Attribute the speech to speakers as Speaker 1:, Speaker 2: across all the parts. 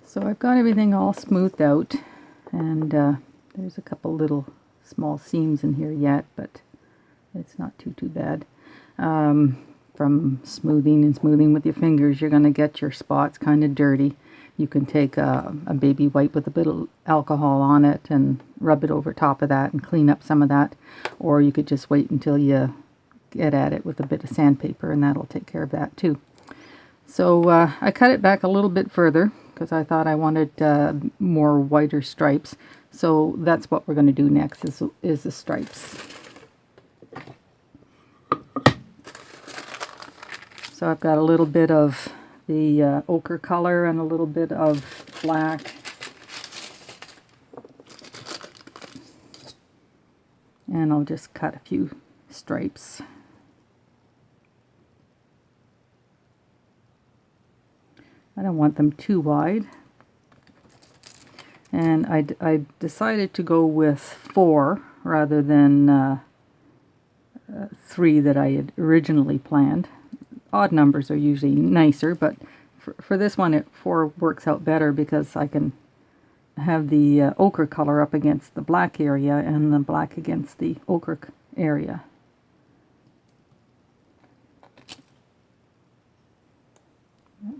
Speaker 1: So I've got everything all smoothed out, and there's a couple little small seams in here yet, but it's not too bad. From smoothing with your fingers, you're going to get your spots kind of dirty. You can take a baby wipe with a bit of alcohol on it and rub it over top of that and clean up some of that, or you could just wait until you get at it with a bit of sandpaper, and that'll take care of that too. So I cut it back a little bit further because I thought I wanted more whiter stripes. So that's what we're going to do next is the stripes. So I've got a little bit of the ochre color and a little bit of black. And I'll just cut a few stripes. I don't want them too wide. And I decided to go with 4 rather than 3 that I had originally planned. Odd numbers are usually nicer, but for this one 4 works out better because I can have the ochre color up against the black area and the black against the ochre area.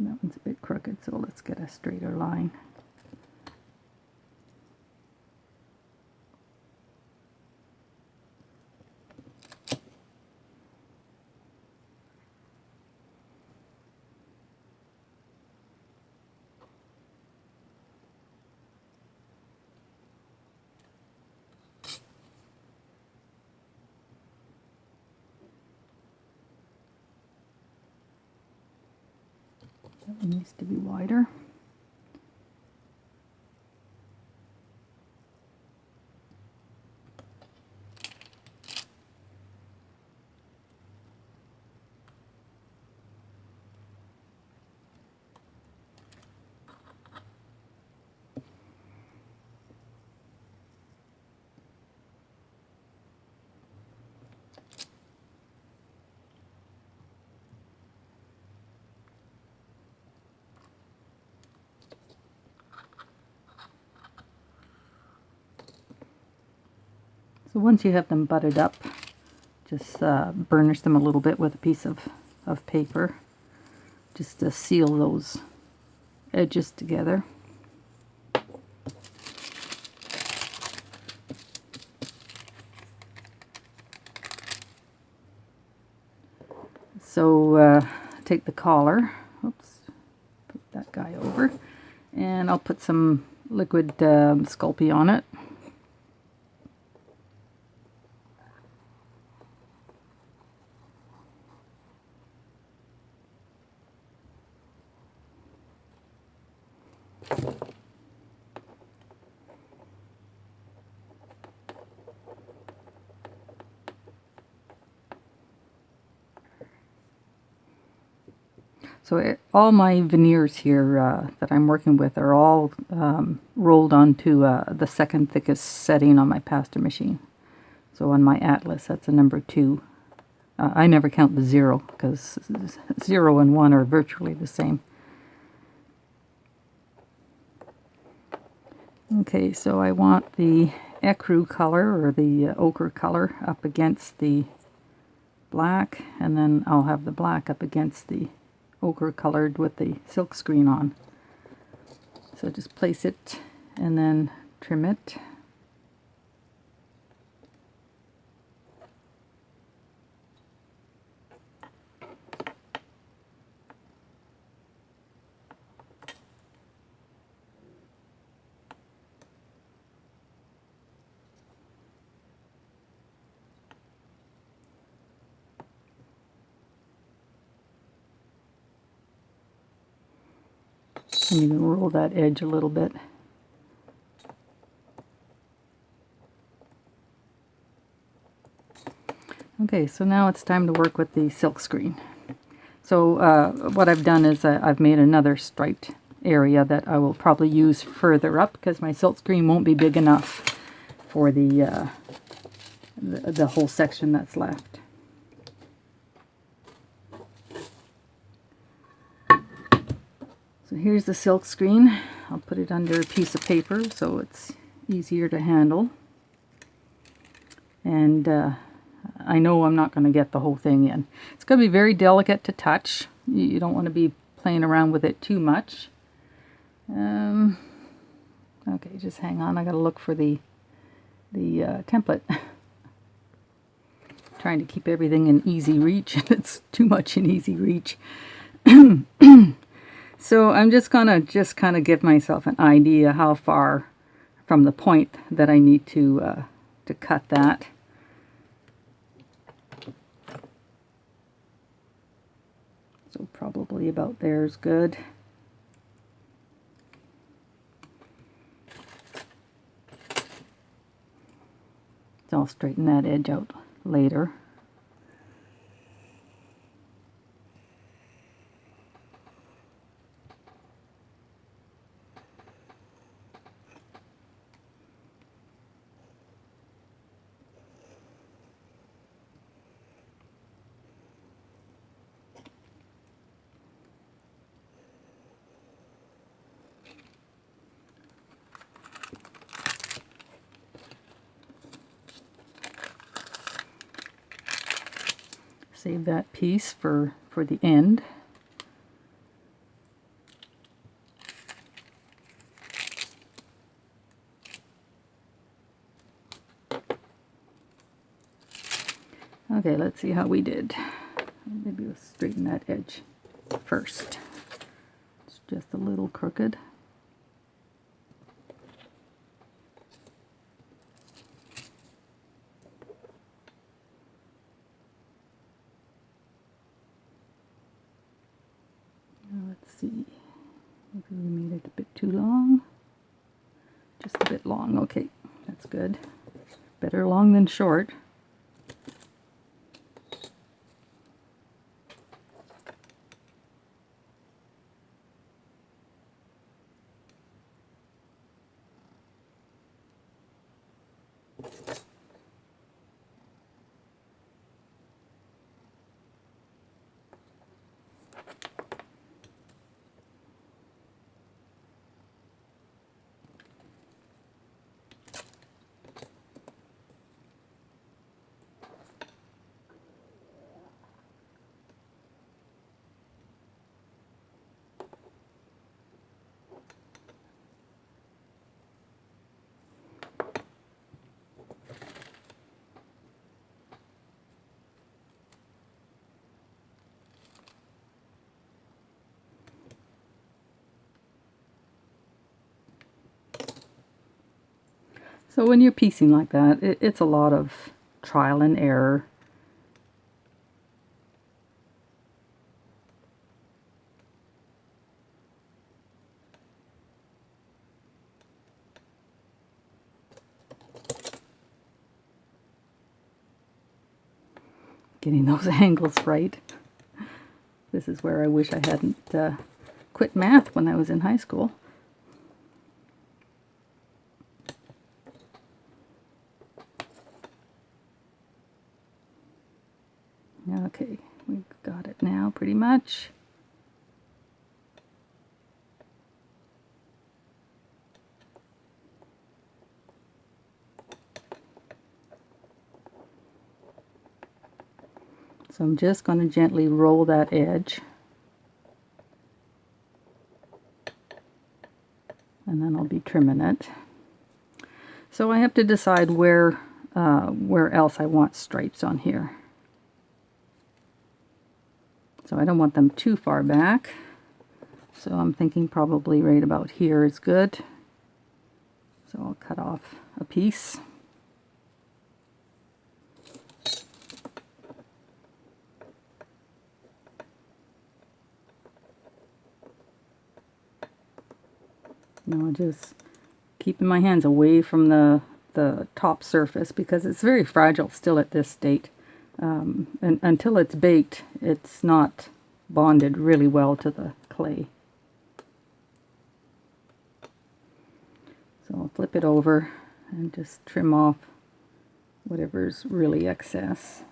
Speaker 1: That one's a bit crooked, so let's get a straighter line. That one needs to be wider. So once you have them butted up, just burnish them a little bit with a piece of paper, just to seal those edges together. So take the collar, oops, put that guy over, and I'll put some liquid Sculpey on it. So all my veneers here that I'm working with are all rolled onto the second thickest setting on my pasta machine. So on my Atlas, that's a number 2. I never count the 0 because 0 and 1 are virtually the same. Okay, so I want the ecru color or the ochre color up against the black, and then I'll have the black up against the ochre colored with the silkscreen on. So just place it and then trim it. I'm going to roll that edge a little bit. Okay, so now it's time to work with the silkscreen. So what I've done is I've made another striped area that I will probably use further up because my silkscreen won't be big enough for the whole section that's left. So here's the silkscreen. I'll put it under a piece of paper so it's easier to handle. And I know I'm not going to get the whole thing in. It's going to be very delicate to touch. You don't want to be playing around with it too much. Okay, just hang on. I got to look for the template. Trying to keep everything in easy reach. It's too much in easy reach. So I'm just gonna kind of give myself an idea how far from the point that I need to cut that. So probably about there is good. So I'll straighten that edge out later. Save that piece for the end. Okay, let's see how we did. Maybe we'll straighten that edge first. It's just a little crooked. Let's see, maybe we made it a bit too long. Just a bit long, okay, that's good. Better long than short. So when you're piecing like that, it's a lot of trial and error. Getting those angles right. This is where I wish I hadn't quit math when I was in high school. Okay, we've got it now pretty much. So I'm just going to gently roll that edge. And then I'll be trimming it. So I have to decide where else I want stripes on here. So I don't want them too far back. So I'm thinking probably right about here is good. So I'll cut off a piece. Now just keeping my hands away from the top surface because it's very fragile still at this state. And until it's baked, it's not bonded really well to the clay. So I'll flip it over and just trim off whatever's really excess.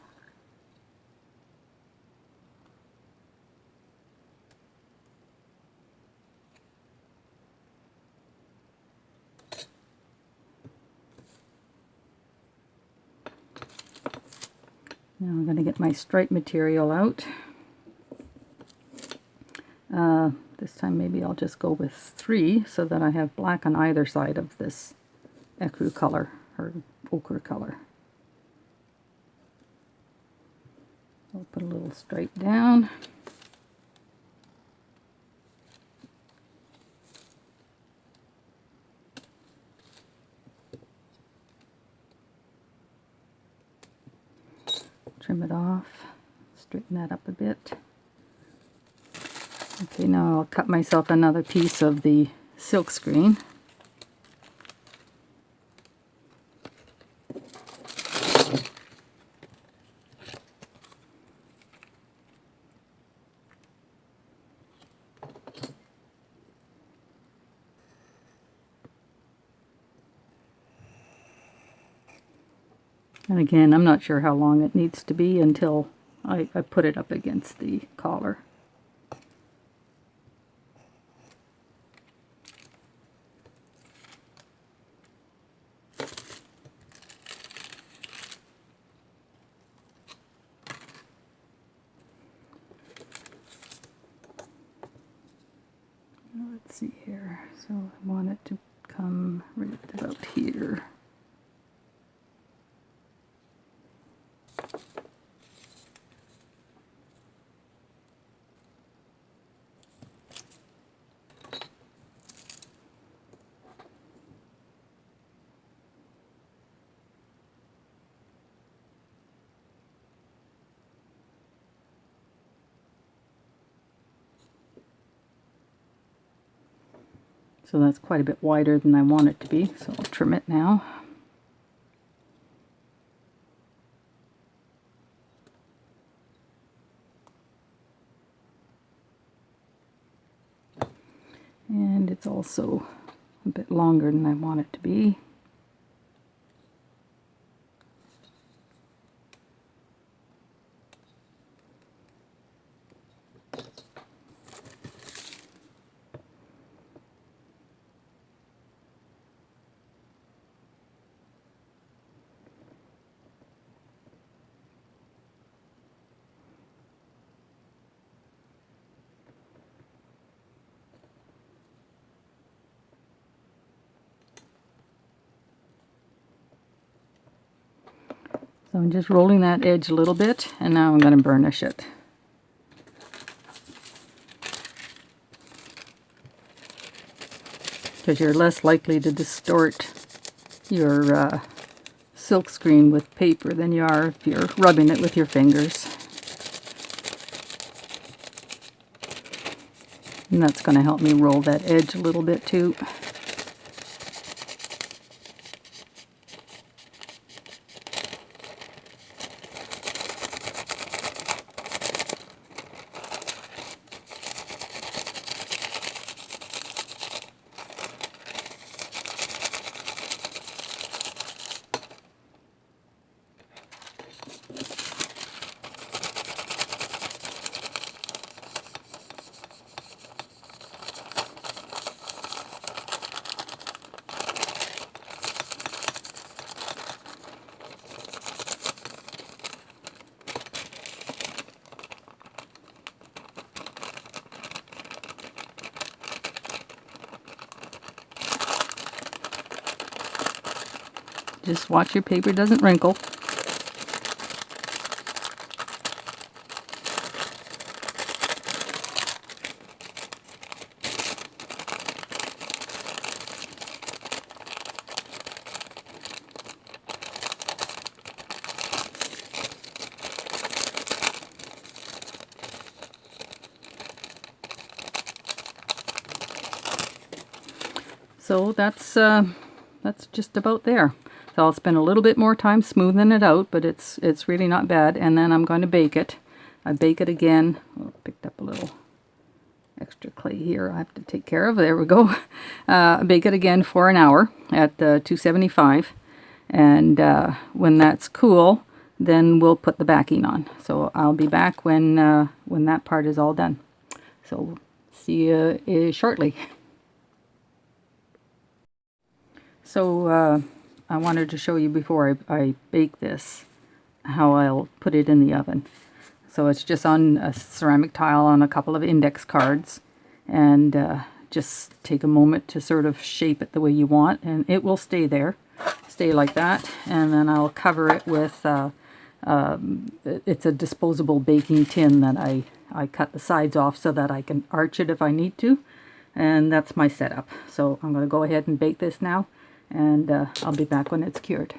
Speaker 1: Now I'm going to get my stripe material out. This time maybe I'll just go with 3 so that I have black on either side of this ecru color, or ochre color. I'll put a little stripe down. Trim it off, straighten that up a bit. Okay, now I'll cut myself another piece of the silkscreen. And again, I'm not sure how long it needs to be until I put it up against the collar. Let's see here. So I want it to come right about here. So that's quite a bit wider than I want it to be, so I'll trim it now. And it's also a bit longer than I want it to be. So I'm just rolling that edge a little bit, and now I'm going to burnish it. Because you're less likely to distort your silkscreen with paper than you are if you're rubbing it with your fingers. And that's going to help me roll that edge a little bit too. Just watch your paper doesn't wrinkle. So that's just about there. So I'll spend a little bit more time smoothing it out, but it's really not bad. And then I'm going to bake it. I bake it again. Oh, picked up a little extra clay here I have to take care of. There we go. Bake it again for an hour at 275. And when that's cool, then we'll put the backing on. So I'll be back when that part is all done. So see you shortly. So I wanted to show you before I bake this. how I'll put it in the oven. So it's just on a ceramic tile on a couple of index cards, and just take a moment to sort of shape it the way you want, and it will stay there, stay like that. And then I'll cover it with, it's a disposable baking tin that I cut the sides off so that I can arch it if I need to. And that's my setup. So I'm going to go ahead and bake this now, and I'll be back when it's cured.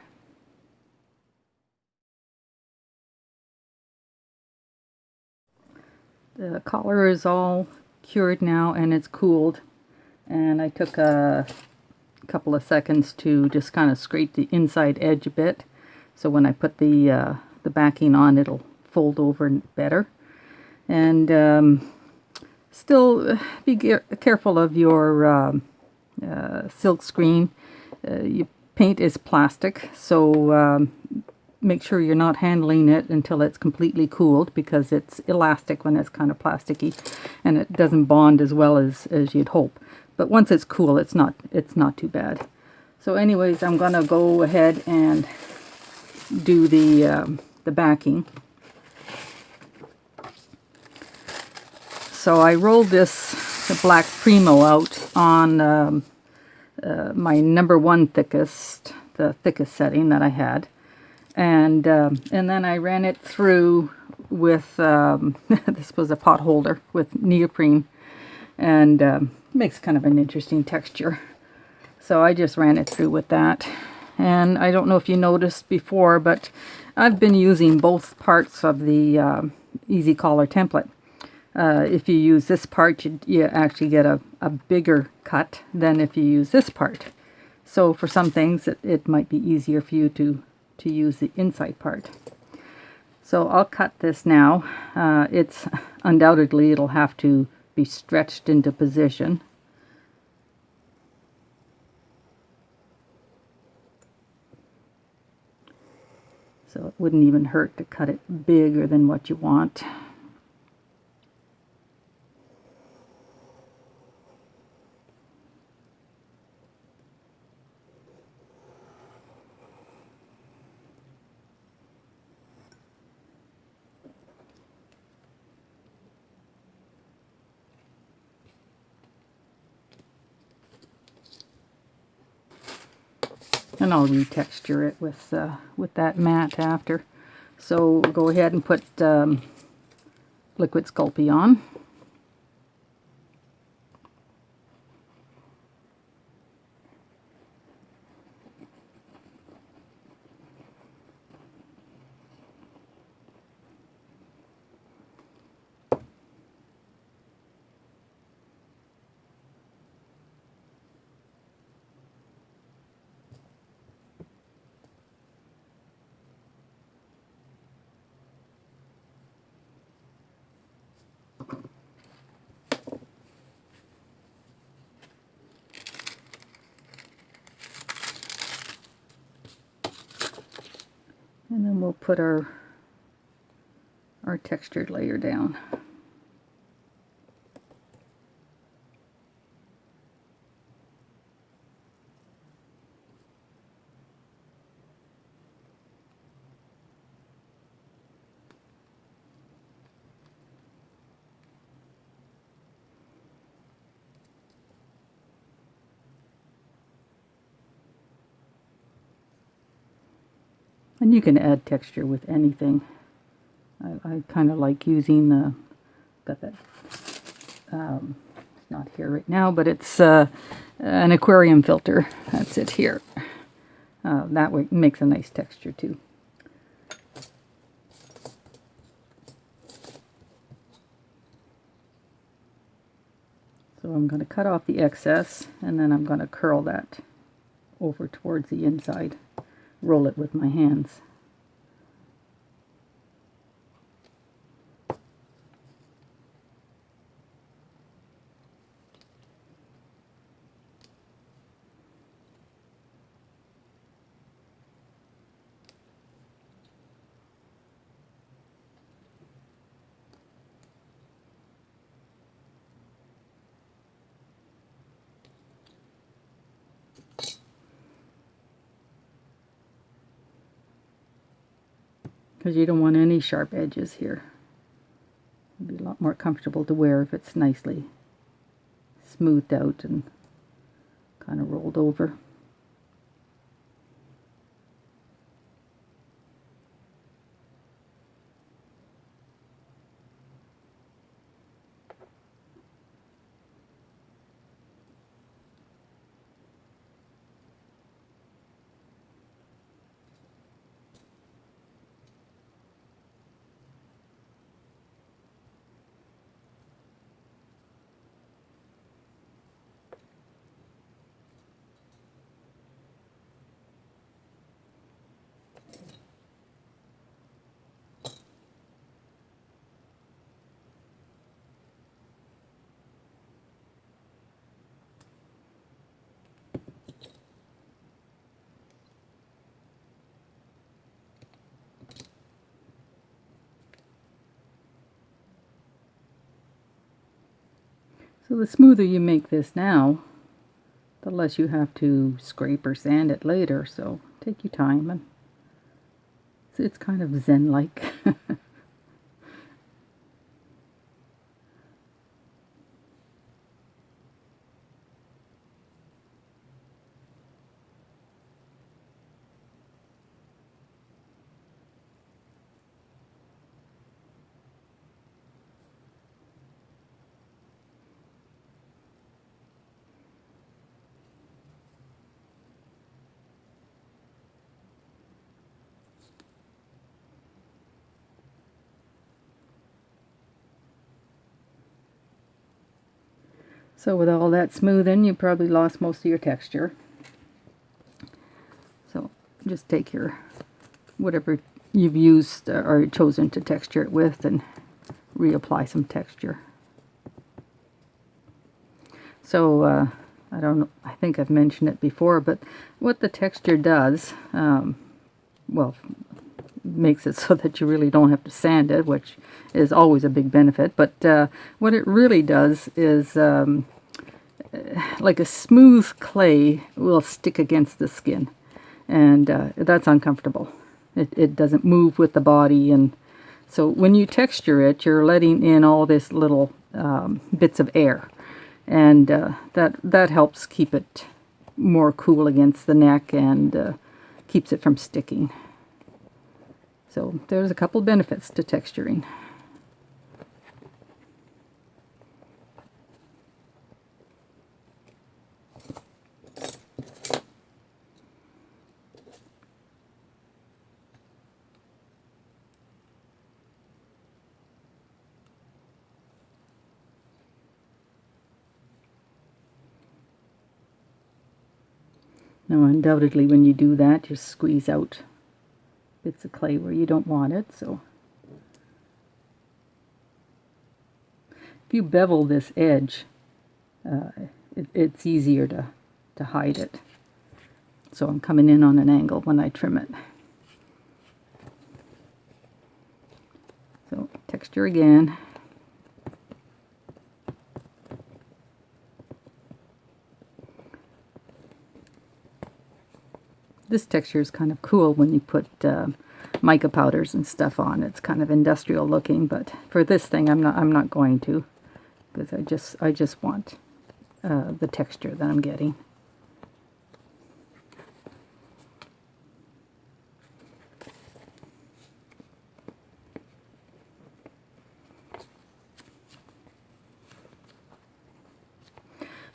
Speaker 1: The collar is all cured now, and it's cooled, and I took a couple of seconds to just kind of scrape the inside edge a bit, so when I put the backing on, it'll fold over better. And still be careful of your silk screen. Your paint is plastic, so make sure you're not handling it until it's completely cooled, because it's elastic when it's kind of plasticky, and it doesn't bond as well as you'd hope. But once it's cool, it's not too bad. So anyways, I'm gonna go ahead and do the backing. So I rolled the black Premo out on my #1 thickest, the thickest setting that I had. And then I ran it through with, this was a pot holder with neoprene, and makes kind of an interesting texture. So I just ran it through with that. And I don't know if you noticed before, but I've been using both parts of the Easy Collar template. If you use this part, you actually get a bigger cut than if you use this part. So for some things, it might be easier for you to use the inside part. So I'll cut this now. It's undoubtedly, it'll have to be stretched into position. So it wouldn't even hurt to cut it bigger than what you want. And I'll retexture it with that matte after. So go ahead and put liquid Sculpey on. And then we'll put our textured layer down. And you can add texture with anything. I kind of like using got that, it's not here right now, but it's an aquarium filter. That's it here. That way it makes a nice texture too. So I'm going to cut off the excess, and then I'm going to curl that over towards the inside. Roll it with my hands. because you don't want any sharp edges here. It'll be a lot more comfortable to wear if it's nicely smoothed out and kind of rolled over. So the smoother you make this now, the less you have to scrape or sand it later. So take your time, and it's kind of zen-like. So with all that smoothing, you probably lost most of your texture. So just take your, whatever you've used or chosen to texture it with, and reapply some texture. So I don't know, I think I've mentioned it before, but what the texture does, well, makes it so that you really don't have to sand it, which is always a big benefit. But what it really does is, like a smooth clay will stick against the skin, and that's uncomfortable. It doesn't move with the body, and so when you texture it, you're letting in all this little bits of air, and that helps keep it more cool against the neck, and keeps it from sticking. So there's a couple benefits to texturing. Now undoubtedly when you do that, you squeeze out bits of clay where you don't want it. So if you bevel this edge, it's easier to hide it. So I'm coming in on an angle when I trim it. So texture again. This texture is kind of cool when you put mica powders and stuff on. It's kind of industrial looking, but for this thing I'm not going to, because I just want the texture that I'm getting.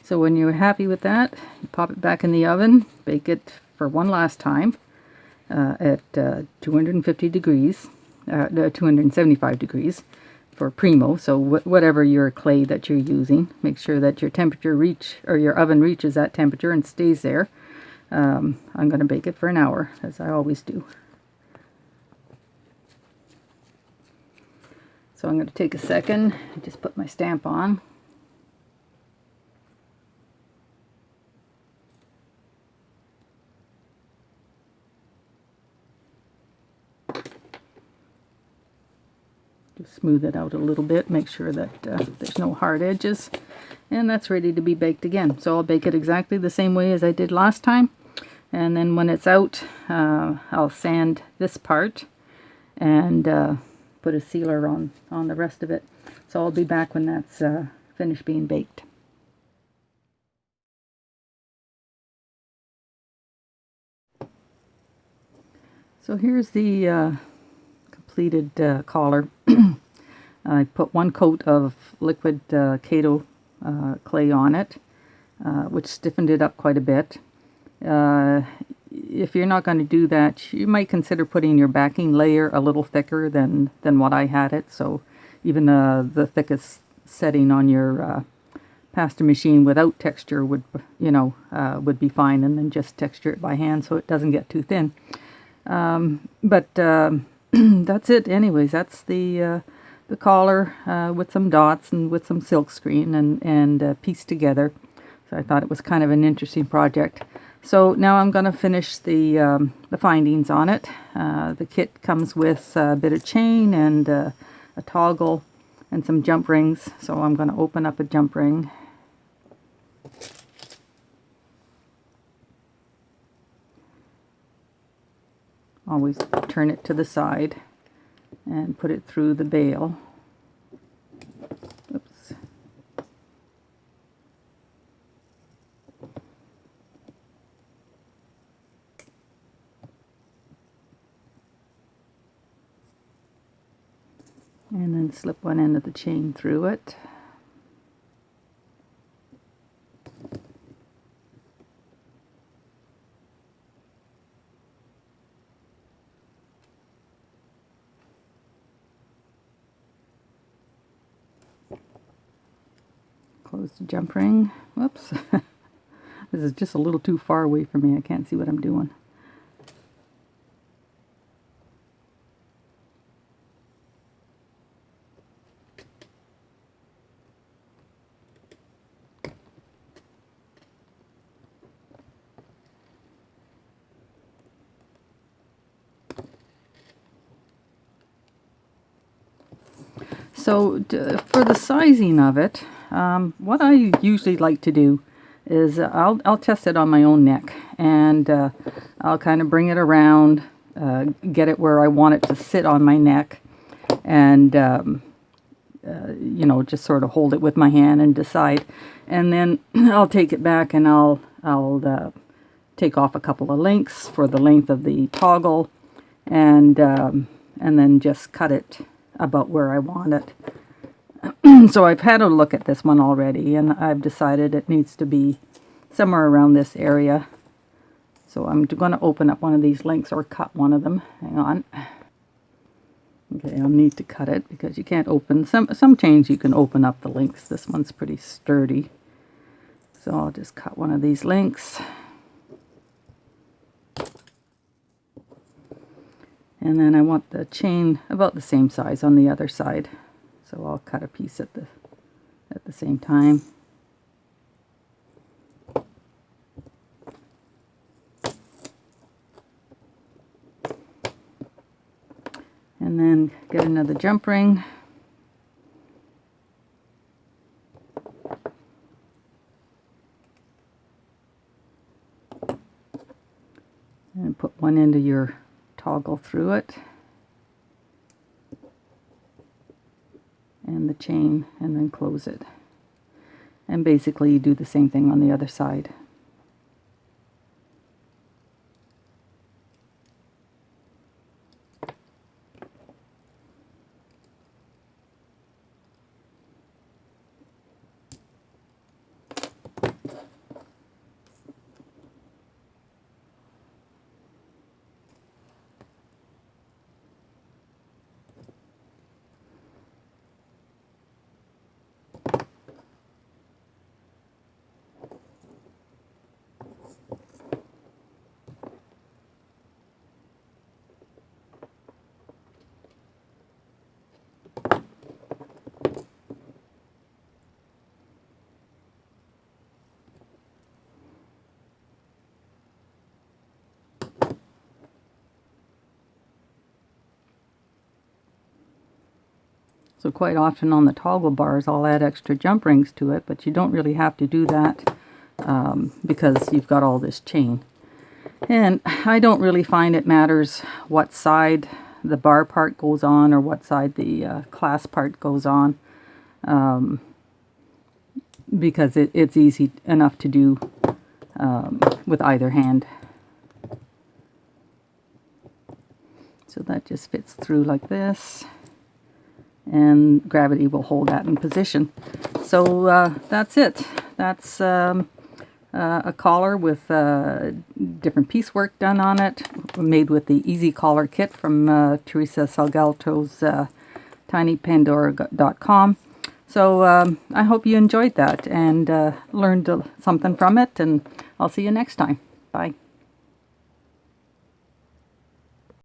Speaker 1: So when you're happy with that, you pop it back in the oven, bake it for one last time at 250 degrees, 275 degrees for Premo. So whatever your clay that you're using, make sure that your temperature your oven reaches that temperature and stays there. I'm going to bake it for an hour, as I always do. So I'm going to take a second and just put my stamp on. Smooth it out a little bit, make sure that there's no hard edges, and that's ready to be baked again. So I'll bake it exactly the same way as I did last time, and then when it's out, I'll sand this part, and put a sealer on the rest of it. So I'll be back when that's finished being baked. So here's the completed collar. I put 1 coat of liquid Kato clay on it, which stiffened it up quite a bit. If you're not going to do that, you might consider putting your backing layer a little thicker than what I had it. So even the thickest setting on your pasta machine without texture would, would be fine, and then just texture it by hand so it doesn't get too thin. But that's it. Anyways, that's the collar with some dots and with some silkscreen and pieced together. So I thought it was kind of an interesting project. So now I'm going to finish the findings on it. The kit comes with a bit of chain and a toggle and some jump rings. So I'm going to open up a jump ring. Always turn it to the side and put it through the bail. Oops. And then slip one end of the chain through it. Close the jump ring. Whoops. This is just a little too far away from me. I can't see what I'm doing. So for the sizing of it, what I usually like to do is I'll test it on my own neck, and I'll kind of bring it around, get it where I want it to sit on my neck, and just sort of hold it with my hand and decide. And then I'll take it back and I'll take off a couple of links for the length of the toggle, and then just cut it about where I want it. So I've had a look at this one already, and I've decided it needs to be somewhere around this area. So I'm going to open up one of these links, or cut one of them. Hang on. Okay, I'll need to cut it because you can't open some chains. You can open up the links. This one's pretty sturdy. So I'll just cut one of these links. And then I want the chain about the same size on the other side. So I'll cut a piece at the same time. And then get another jump ring. And put one end of your toggle through it, and the chain, and then close it. And basically you do the same thing on the other side. So quite often on the toggle bars I'll add extra jump rings to it, but you don't really have to do that because you've got all this chain. And I don't really find it matters what side the bar part goes on or what side the clasp part goes on, because it's easy enough to do with either hand. So that just fits through like this, and gravity will hold that in position. So that's it. That's a collar with different piecework done on it, made with the Easy Collar kit from Teresa Salgado's tinypandora.com. So I hope you enjoyed that and learned something from it, and I'll see you next time. Bye.